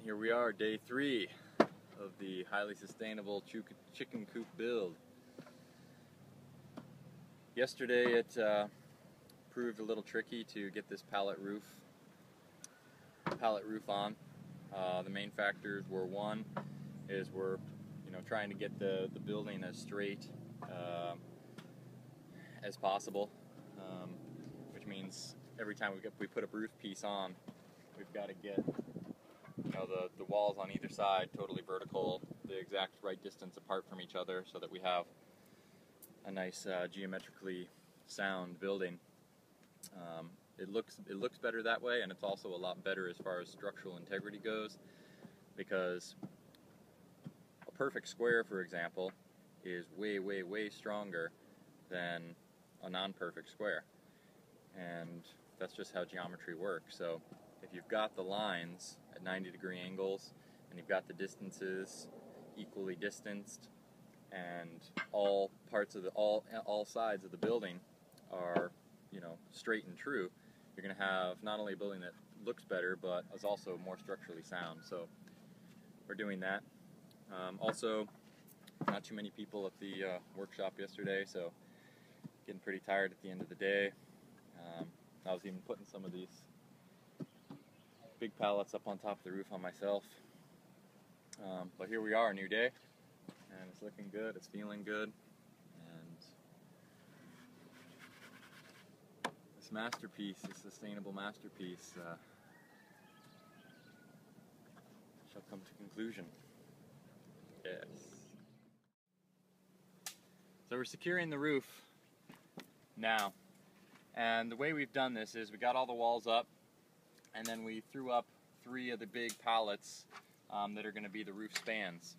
Here we are, day 3 of the highly sustainable chicken coop build. Yesterday it proved a little tricky to get this pallet roof on. The main factors were, one is we're trying to get the building as straight as possible, which means every time we put a roof piece on, we've got to get the walls on either side totally vertical, the exact right distance apart from each other, so that we have a nice geometrically sound building. It looks better that way, and it's also a lot better as far as structural integrity goes, because a perfect square, for example, is way stronger than a non-perfect square, and that's just how geometry works. So if you've got the lines at 90-degree angles and you've got the distances equally distanced, and all sides of the building are straight and true, you're going to have not only a building that looks better, but is also more structurally sound. So we're doing that. Also, not too many people at the workshop yesterday, so getting pretty tired at the end of the day. I was even putting some of these big pallets up on top of the roof on myself. But here we are, a new day, and it's looking good, it's feeling good, and this masterpiece, this sustainable masterpiece, shall come to conclusion. Yes. So we're securing the roof now, and the way we've done this is we got all the walls up, and then we threw up 3 of the big pallets that are going to be the roof spans.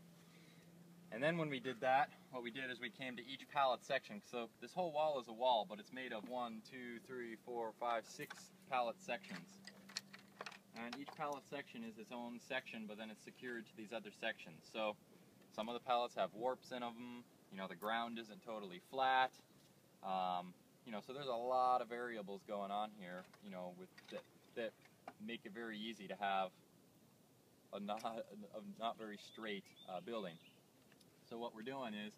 And then when we did that, what we did is we came to each pallet section. So this whole wall is a wall, but it's made of 1, 2, 3, 4, 5, 6 pallet sections. And each pallet section is its own section, but then it's secured to these other sections. So some of the pallets have warps in them. The ground isn't totally flat. So there's a lot of variables going on here. With that make it very easy to have a not very straight building. So what we're doing is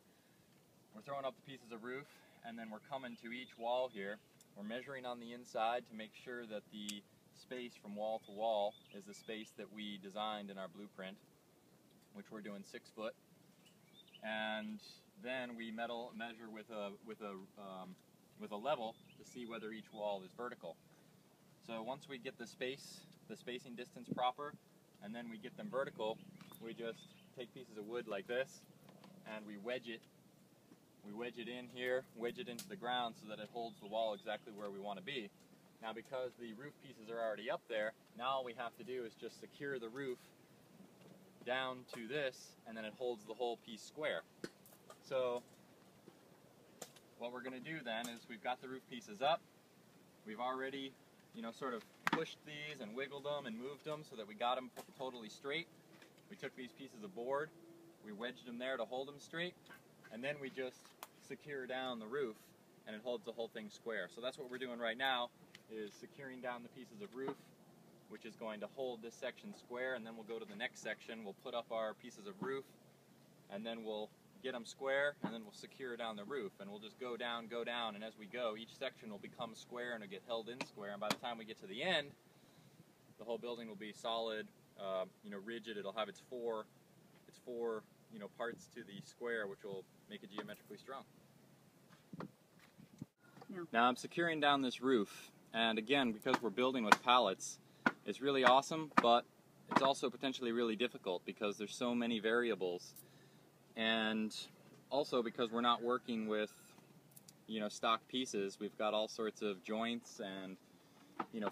we're throwing up the pieces of roof, and then we're coming to each wall here. We're measuring on the inside to make sure that the space from wall to wall is the space that we designed in our blueprint, which we're doing 6 foot. And then we measure with a level to see whether each wall is vertical. So once we get the spacing distance proper, and then we get them vertical, we just take pieces of wood like this, and we wedge it. We wedge it in here, wedge it into the ground so that it holds the wall exactly where we want to be. Now, because the roof pieces are already up there, now all we have to do is just secure the roof down to this, and then it holds the whole piece square. So what we're going to do then is we've got the roof pieces up. We've already sort of pushed these and wiggled them and moved them so that we got them totally straight. We took these pieces of board, we wedged them there to hold them straight, and then we just secure down the roof, and it holds the whole thing square. So that's what we're doing right now, is securing down the pieces of roof, which is going to hold this section square, and then we'll go to the next section, we'll put up our pieces of roof, and then we'll get them square, and then we'll secure down the roof, and we'll just go down, and as we go, each section will become square and it'll get held in square, and by the time we get to the end, the whole building will be solid, rigid. It'll have its four parts to the square, which will make it geometrically strong. Yeah. Now I'm securing down this roof, and again, because we're building with pallets, it's really awesome, but it's also potentially really difficult because there's so many variables. And also because we're not working with stock pieces, we've got all sorts of joints and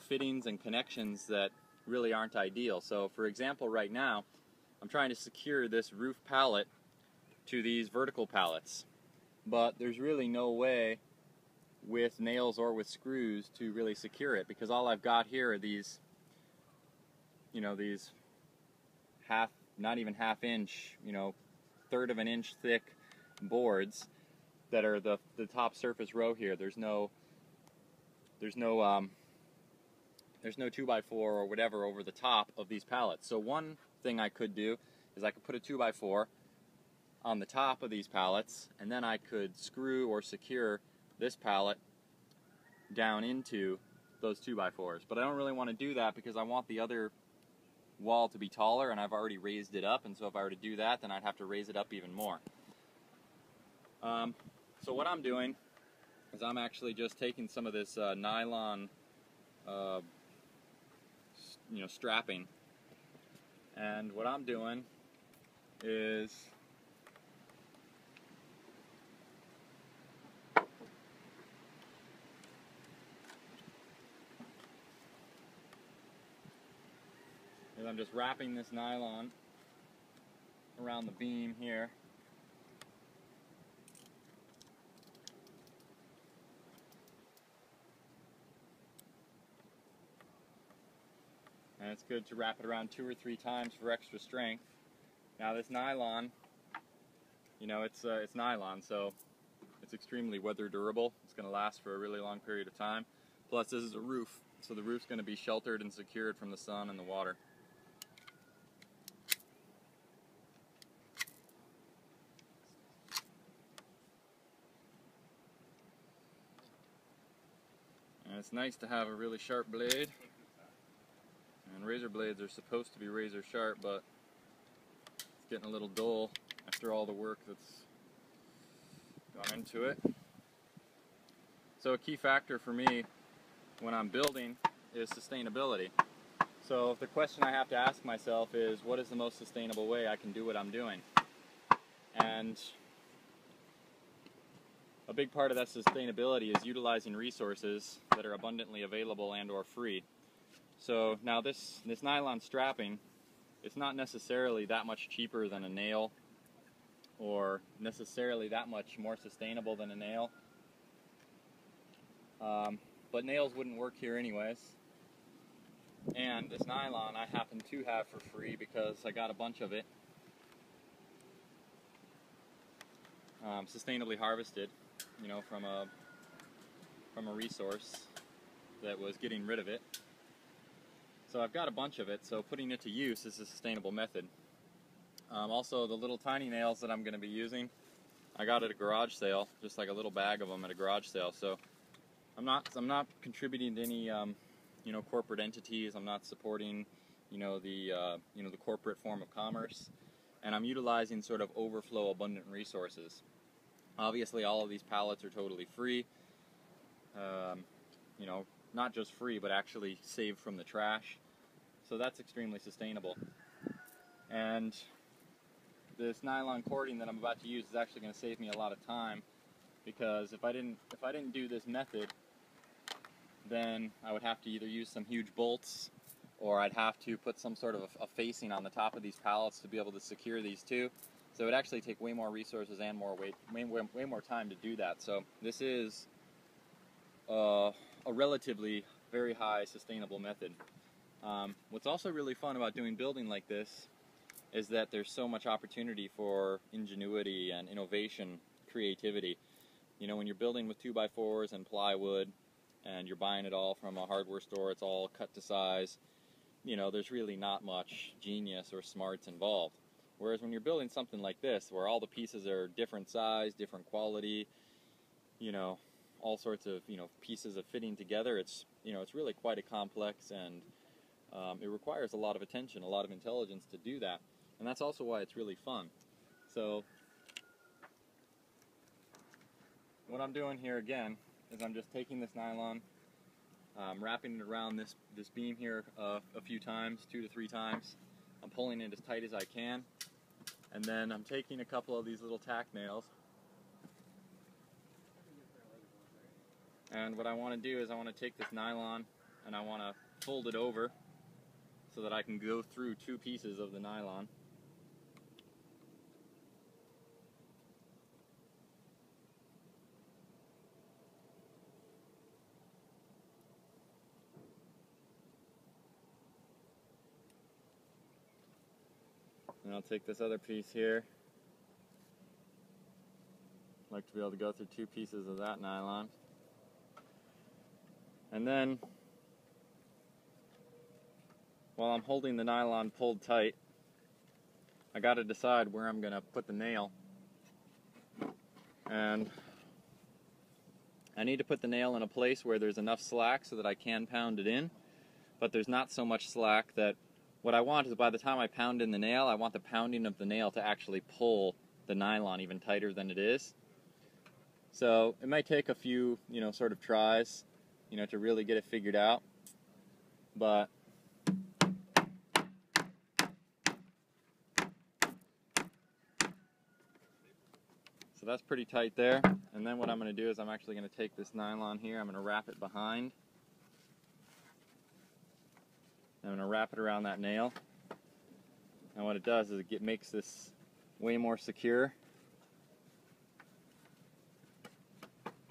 fittings and connections that really aren't ideal. So for example, right now I'm trying to secure this roof pallet to these vertical pallets, but there's really no way with nails or with screws to really secure it, because all I've got here are these not even half inch, 1/3 of an inch thick boards that are the top surface row here. There's no there's no 2x4 or whatever over the top of these pallets. So one thing I could do is I could put a 2x4 on the top of these pallets, and then I could screw or secure this pallet down into those 2x4s. But I don't really want to do that because I want the other wall to be taller, and I've already raised it up, and so if I were to do that, then I'd have to raise it up even more. So what I'm doing is I'm actually just taking some of this nylon strapping, and what I'm doing is I'm just wrapping this nylon around the beam here. And it's good to wrap it around 2 or 3 times for extra strength. Now this nylon, it's nylon, so it's extremely weather durable. It's going to last for a really long period of time. Plus this is a roof, so the roof's going to be sheltered and secured from the sun and the water. And it's nice to have a really sharp blade. And razor blades are supposed to be razor sharp, but it's getting a little dull after all the work that's gone into it. So a key factor for me when I'm building is sustainability. So the question I have to ask myself is, what is the most sustainable way I can do what I'm doing? And a big part of that sustainability is utilizing resources that are abundantly available and or free. So now this nylon strapping, it's not necessarily that much cheaper than a nail or necessarily that much more sustainable than a nail. But nails wouldn't work here anyways. And this nylon I happen to have for free because I got a bunch of it sustainably harvested, from a resource that was getting rid of it. So I've got a bunch of it, so putting it to use is a sustainable method. Also, the little tiny nails that I'm going to be using, I got at a garage sale, just like a little bag of them at a garage sale. So I'm not contributing to any corporate entities. I'm not supporting the corporate form of commerce, and I'm utilizing sort of overflow abundant resources. Obviously, all of these pallets are totally free. Not just free, but actually saved from the trash. So that's extremely sustainable. And this nylon cording that I'm about to use is actually going to save me a lot of time, because if I didn't do this method, then I would have to either use some huge bolts, or I'd have to put some sort of a facing on the top of these pallets to be able to secure these two. So it would actually take way more resources and more way more time to do that. So this is a relatively very high sustainable method. What's also really fun about doing building like this is that there's so much opportunity for ingenuity and innovation, creativity. When you're building with 2x4s and plywood, and you're buying it all from a hardware store, it's all cut to size, there's really not much genius or smarts involved. Whereas when you're building something like this, where all the pieces are different size, different quality, all sorts of pieces of fitting together, it's really quite a complex, and it requires a lot of attention, a lot of intelligence to do that, and that's also why it's really fun. So what I'm doing here again is I'm just taking this nylon, wrapping it around this beam here a few times, 2 to 3 times. I'm pulling it as tight as I can, and then I'm taking a couple of these little tack nails. And what I want to do is I want to take this nylon and I want to fold it over so that I can go through 2 pieces of the nylon. And I'll take this other piece here. I'd like to be able to go through 2 pieces of that nylon. And then while I'm holding the nylon pulled tight, I got to decide where I'm going to put the nail. And I need to put the nail in a place where there's enough slack so that I can pound it in, but there's not so much slack that what I want is by the time I pound in the nail, I want the pounding of the nail to actually pull the nylon even tighter than it is. So it might take a few, sort of tries, to really get it figured out, but so that's pretty tight there. And then what I'm going to do is I'm actually going to take this nylon here, I'm going to wrap it behind. I'm going to wrap it around that nail. And what it does is it makes this way more secure,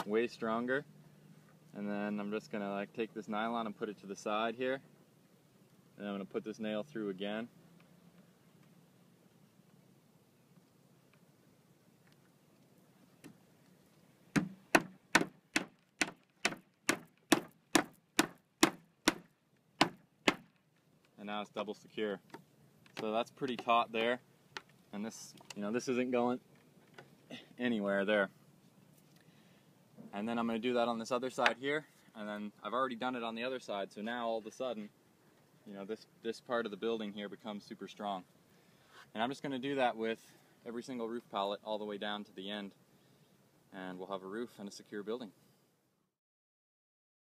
way stronger. And then I'm just going to take this nylon and put it to the side here. And I'm going to put this nail through again. And now it's double secure. So that's pretty taut there. And this, this isn't going anywhere there. And then I'm going to do that on this other side here. And then I've already done it on the other side. So now all of a sudden, this part of the building here becomes super strong. And I'm just going to do that with every single roof pallet all the way down to the end. And we'll have a roof and a secure building.